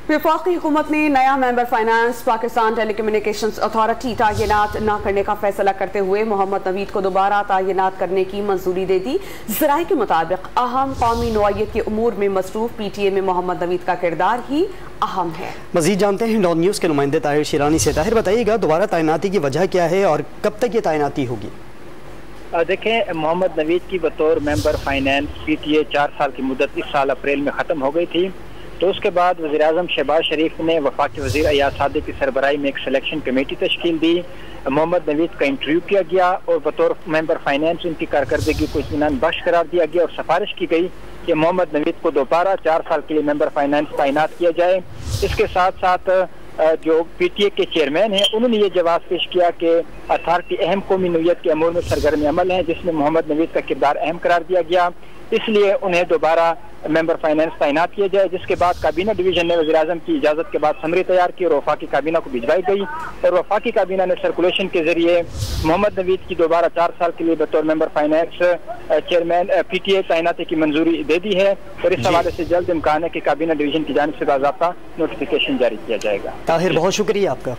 वफाकी हुकूमत ने नया member finance Pakistan telecommunications authority तयनात न करने का फैसला करते हुए मोहम्मद नवीद को दोबारा तयनात करने की मंजूरी दे दी। ज़राए के मुताबिक अहम कौमी नौइयत के उमूर में मसरूफ PTA में मोहम्मद नवीद का किरदार ही अहम है। मजीद जानते हैं डॉन न्यूज़ के नुमाइंदे ताहिर शिरानी से। ताहिर, बताइएगा दोबारा तैनाती की वजह क्या है और कब तक ये तैनाती होगी? देखें, मोहम्मद नवीद की बतौर मेंबर फाइनेंस PTA 4 साल की मुद्दत इस साल अप्रैल में ख़त्म हो गई थी। तो उसके बाद वज़ीर-ए-आज़म शहबाज शरीफ ने वफाकी वज़ीर अयाज सादिक की सरबराही में एक सिलेक्शन कमेटी तश्कील दी। मोहम्मद नवीद का इंटरव्यू किया गया और बतौर मेंबर फाइनेंस उनकी कारकर्दगी को इत्मीनान बख्श करार दिया गया और सिफारिश की गई कि मोहम्मद नवीद को दोबारा 4 साल के लिए मेंबर फाइनेंस तैनात किया जाए। इसके साथ साथ जो PTA के चेयरमैन हैं उन्होंने ये जवाब पेश किया कि अथॉरिटी अहम कौमी नौइयत के अमूर में सरगर्म अमल है जिसमें मोहम्मद नवीद का किरदार अहम करार दिया गया, इसलिए उन्हें दोबारा मेंबर फाइनेंस तैनात किया जाए। जिसके बाद काबीना डिवीजन ने वज़ीर-ए-आज़म की इजाज़त के बाद समरी तैयार की और वफाकी काबीना को भिजवाई गई और वफाकी काबीना ने सर्कुलेशन के जरिए मोहम्मद नवीद की दोबारा 4 साल के लिए बतौर मेंबर फाइनेंस चेयरमैन PTA तैनाती की मंजूरी दे दी है और इस हवाले से जल्द इम्कान है कि काबीना डिवीजन की जानिब से बाज़ाब्ता नोटिफिकेशन जारी किया जाएगा। ताहिर, बहुत शुक्रिया आपका।